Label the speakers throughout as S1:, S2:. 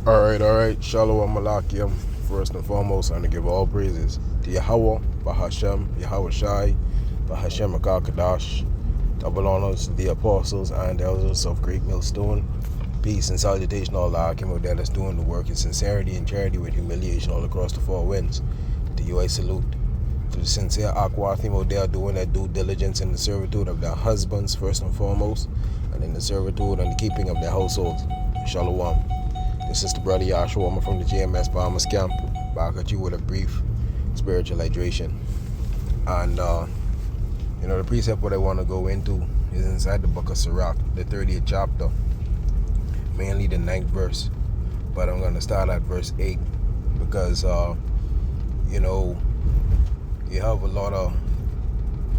S1: All right. Shalom Malakiam. First and foremost, I'm going to give all praises to Yahweh, Bahashem, Yahweh Shai, Bahashem Akakadash. Double honors to the apostles and elders of Great Millstone. Peace and salutation to all the Akim that is doing the work in sincerity and charity with humiliation all across the four winds. To you I salute. To the sincere Aquathimo, they are doing their due diligence in the servitude of their husbands first and foremost, and in the servitude and the keeping of their households. Shalom. This is the brother Yahshua. I'm from the JMS Bahamas camp. Back at you with a brief spiritual hydration. And the precept what I want to go into is inside the book of Sirach, the 30th chapter, mainly the 9th verse. But I'm going to start at verse 8 because you have a lot of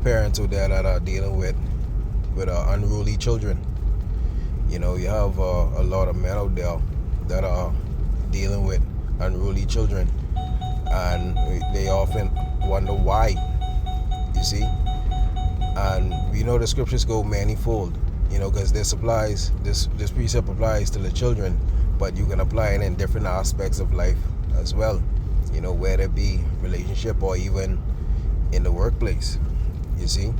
S1: parents out there that are dealing with unruly children. You have a lot of men out there that are dealing with unruly children, and they often wonder why, you see. And the scriptures go manifold, because this precept applies to the children, but you can apply it in different aspects of life as well, whether it be relationship or even in the workplace, you see.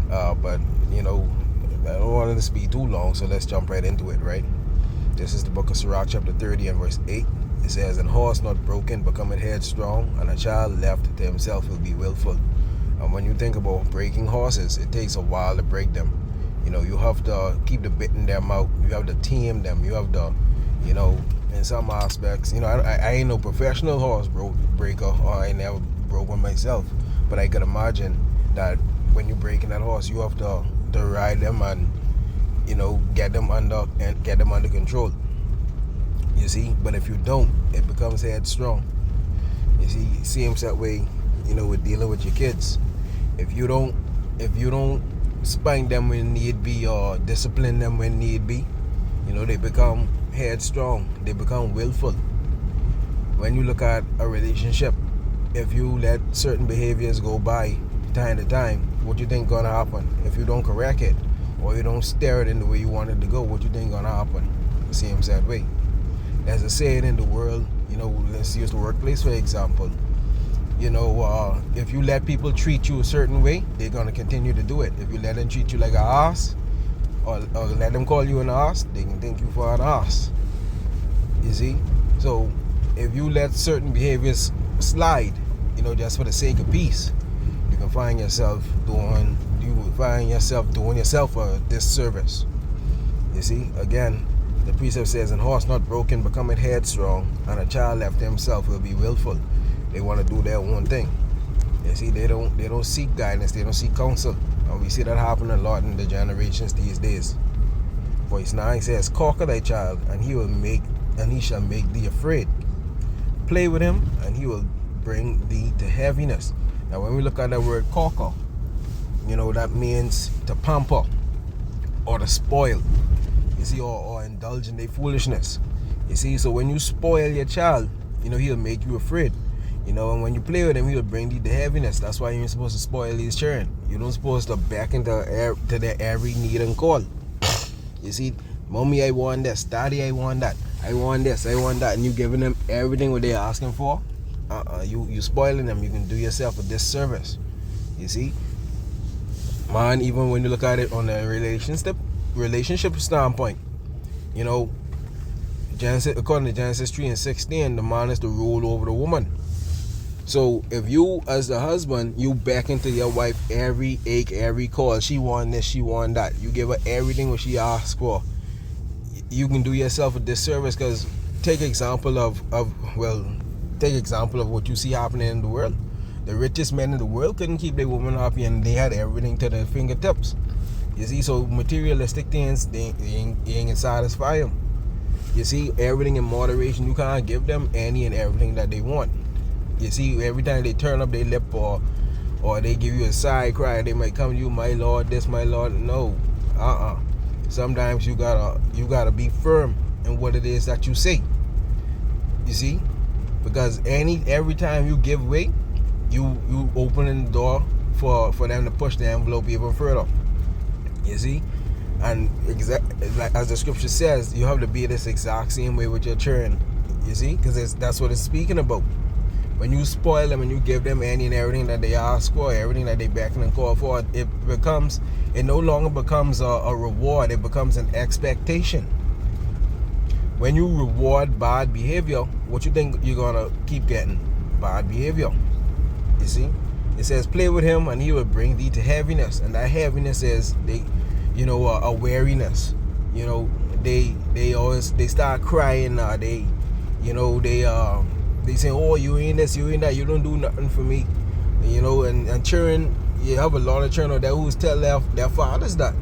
S1: But I don't want it to speak too long, so let's jump right into it, right? This is the book of Sirach, chapter 30 and verse 8. It says, "And horse not broken becometh headstrong, and a child left to himself will be willful." And when you think about breaking horses, it takes a while to break them. You have to keep the bit in their mouth. You have to tame them. You have to, in some aspects, I ain't no professional horse breaker, or I never broke one myself. But I could imagine that when you're breaking that horse, you have to ride them and get them under control, you see. But if you don't, it becomes headstrong, you see. Seems that way, with dealing with your kids. If you don't spank them when need be, or discipline them when need be, they become headstrong, they become willful. When you look at a relationship, if you let certain behaviors go by time to time, what you think gonna happen? If you don't correct it, or you don't steer it in the way you want it to go, what you think gonna happen? Same sad way. There's a saying in the world, let's use the workplace for example. If you let people treat you a certain way, they're gonna continue to do it. If you let them treat you like an ass, or let them call you an ass, they can think you for an ass. You see? So if you let certain behaviors slide, just for the sake of peace, you can find yourself doing yourself a disservice. You see, again, the precept says, "And horse not broken becometh headstrong, and a child left to himself will be willful." They want to do their own thing. You see, they don't seek guidance, they don't seek counsel, and we see that happen a lot in the generations these days. Verse 9 says, "Conquer thy child, and he shall make thee afraid. Play with him, and he will bring thee to heaviness." Now, when we look at that word conquer, that means to pamper or to spoil, you see, or indulge in their foolishness. You see, so when you spoil your child, he'll make you afraid. And when you play with him, he'll bring thee to heaviness. That's why you're supposed to spoil these children. You're not supposed to back into their every need and call. You see, "Mommy, I want this. Daddy, I want that. I want this, I want that." And you giving them everything what they're asking for. You spoiling them. You can do yourself a disservice. You see, man. Even when you look at it on a relationship standpoint, according to Genesis 3:16, the man is to rule over the woman. So if you, as the husband, you back into your wife every ache, every call, she want this, she want that, you give her everything what she asks for, you can do yourself a disservice. Because take example of what you see happening in the world. The richest men in the world couldn't keep their woman happy, and they had everything to their fingertips. You see, so materialistic things, they ain't gonna satisfy them. You see, everything in moderation. You can't give them any and everything that they want. You see, every time they turn up their lip, or they give you a side cry, they might come to you, "My Lord, this, my Lord." No, Sometimes you gotta be firm in what it is that you say. You see, because every time you give way, you opening the door for them to push the envelope even further. You see, And like as the scripture says, you have to be this exact same way with your children. You see, because that's what it's speaking about. When you spoil them and you give them any and everything that they ask for, everything that they beckon and call for, it no longer becomes a reward. It becomes an expectation. When you reward bad behavior, what you think you're gonna keep getting? Bad behavior. You see, it says, play with him and he will bring thee to heaviness, and that heaviness is a weariness. They start crying. They say, oh, you ain't this, you ain't that, you don't do nothing for me. And children, you have a lot of children out there who tell their fathers that.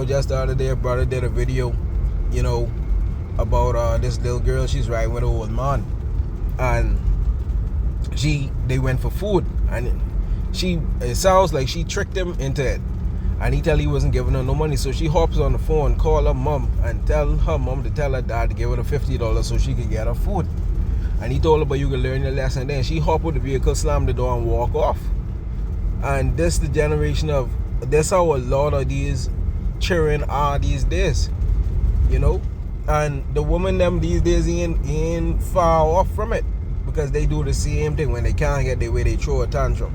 S1: Just the other day, a brother did a video, about this little girl. She's riding with an old man, and they went for food, and it sounds like she tricked him into it, and he tell he wasn't giving her no money. So she hops on the phone, call her mom, and tell her mom to tell her dad to give her the $50 so she could get her food. And he told her, but you can learn your lesson. Then she hop with the vehicle, slam the door, and walk off. And this the generation of, that's how a lot of these children are these days. And the women them these days ain't far off from it, because they do the same thing. When they can't get their way, they throw a tantrum.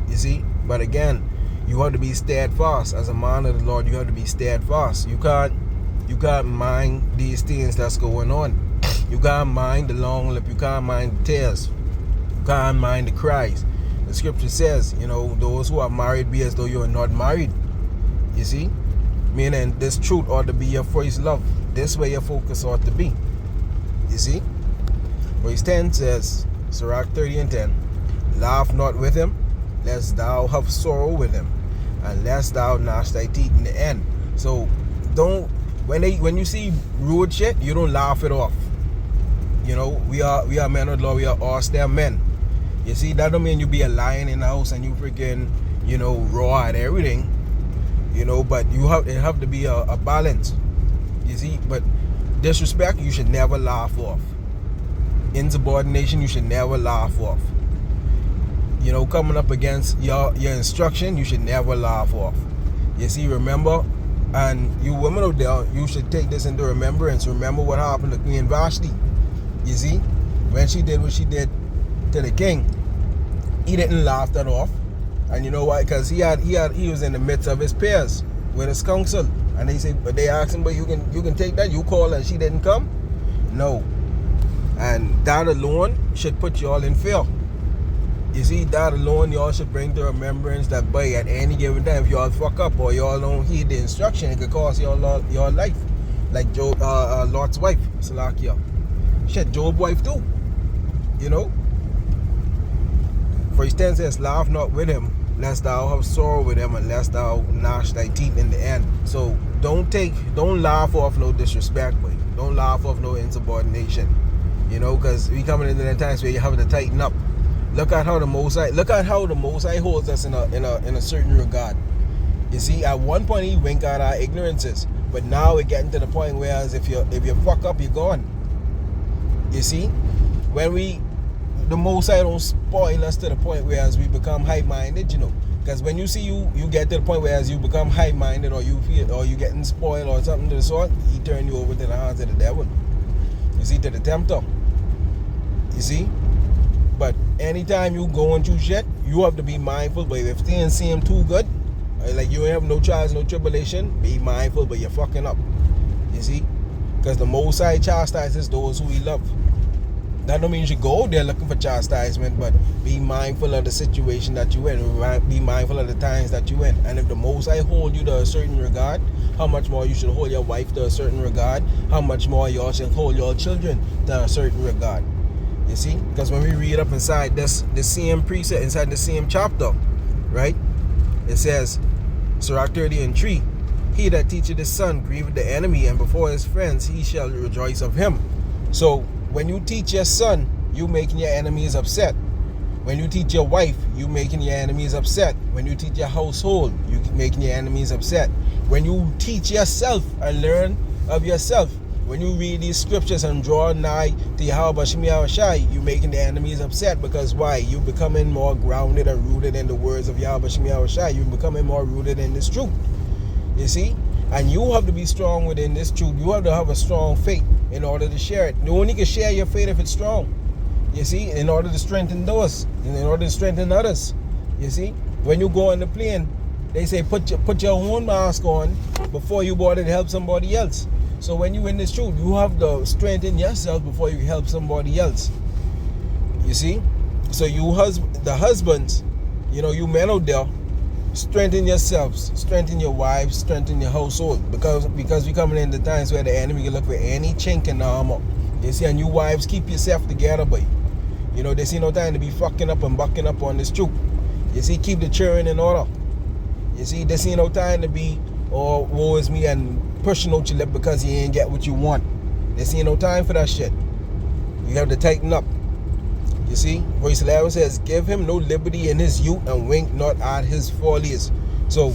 S1: You see? But again, you have to be steadfast. As a man of the Lord, you have to be steadfast. You can't mind these things that's going on. You can't mind the long lip. You can't mind the tears. You can't mind the cries. The scripture says, those who are married, be as though you are not married. You see? Meaning this truth ought to be your first love. This way your focus ought to be. You see? Verse 10 says, Sirach 30:10, laugh not with him, lest thou have sorrow with him, and lest thou gnash thy teeth in the end. So when you see rude shit, you don't laugh it off. We are men of law, we are austere men. You see, that don't mean you be a lion in the house and you freaking, raw at everything. But it have to be a balance. You see, but disrespect you should never laugh off. Insubordination you should never laugh off. Coming up against your instruction, you should never laugh off. You see, remember, and you women out there, you should take this into remembrance. Remember what happened to Queen Vashti. You see, when she did what she did to the king, he didn't laugh that off. And you know why? Because he was in the midst of his peers with his council, and they asked him, but you can take that. You call and she didn't come. No, and that alone should put y'all in fear. You see, that alone y'all should bring to remembrance that, boy, at any given time, if y'all fuck up or y'all don't heed the instruction, it could cost y'all your life. Like Lot's wife, Salakia. Shit, Job's wife too. Verse 10 says, laugh not with him, lest thou have sorrow with him, and lest thou gnash thy teeth in the end. So don't laugh off no disrespect, boy. Don't laugh off no insubordination. Because we coming into the times where you have to tighten up. Look at how the Most High holds us in a certain regard. You see, at one point he winked at our ignorances, but now we're getting to the point where if you fuck up, you're gone. You see, the Most High don't spoil us to the point where we become high-minded, because when you see you get to the point where you become high-minded, or you feel, or you getting spoiled or something to the sort, he turn you over to the hands of the devil. You see, to the tempter. You see, but anytime you go into shit, you have to be mindful. But if things seem too good, like you ain't have no trials, no tribulation, be mindful, but you're fucking up. You see, because the Most High chastises those who he loves. That don't mean you should go out there looking for chastisement, but be mindful of the situation that you in. Be mindful of the times that you in. And if the Most High hold you to a certain regard, how much more you should hold your wife to a certain regard? How much more y'all should hold your children to a certain regard? You see? Because when we read up inside the same precept, inside the same chapter, right? It says, Sirach 30:3, he that teacheth his son grieveth the enemy, and before his friends he shall rejoice of him. So when you teach your son, you making your enemies upset. When you teach your wife, you making your enemies upset. When you teach your household, you making your enemies upset. When you teach yourself and learn of yourself, when you read these scriptures and draw nigh to Yahweh Shemi Yahushai, you making the enemies upset. Because why? You becoming more grounded and rooted in the words of Yahweh Shemi Yahushai. You becoming more rooted in this truth. You see? And you have to be strong within this truth. You have to have a strong faith in order to share it. You only can share your faith if it's strong. You see, in order to strengthen those, in order to strengthen others. You see, when you go on the plane, they say put your own mask on before you bother to help somebody else. So when you in this truth, you have to strengthen yourself before you help somebody else. You see, so the husbands, you men out there, strengthen yourselves, strengthen your wives, strengthen your household, because we coming into times where the enemy can look for any chink in the armor. You see, and you wives, keep yourself together, boy. They see no time to be fucking up and bucking up on this truth. You see, keep the children in order. You see, they see no time to be, woe is me, and pushing out your lip because you ain't get what you want. They see no time for that shit. You have to tighten up. You see, verse 11 says, give him no liberty in his youth, and wink not at his follies. So,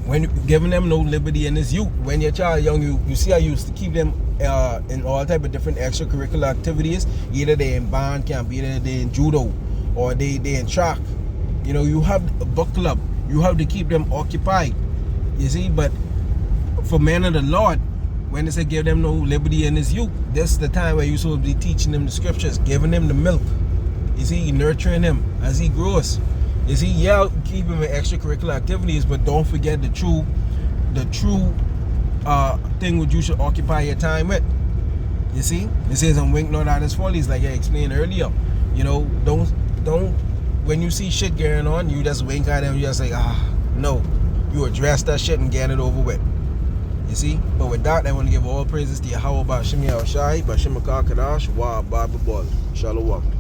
S1: when you're giving them no liberty in his youth, when your child young, you see I used to keep them in all type of different extracurricular activities. Either they in band camp, either they in judo, or they in track. You have a book club. You have to keep them occupied. You see, but for men of the Lord, when they say give them no liberty in his youth, this is the time where you're supposed to be teaching them the scriptures, giving him the milk. You see, nurturing him as he grows. You see, keep him in extracurricular activities, but don't forget the true thing which you should occupy your time with. You see, it says, and wink not at his follies, like I explained earlier. Don't when you see shit going on, you just wink at him. You just like, no, you address that shit and get it over with. You see, but with that, I want to give all praises to Yahweh Bashim Yahushai, Bashim Akakadash, Wa Bible Ball. Shalom.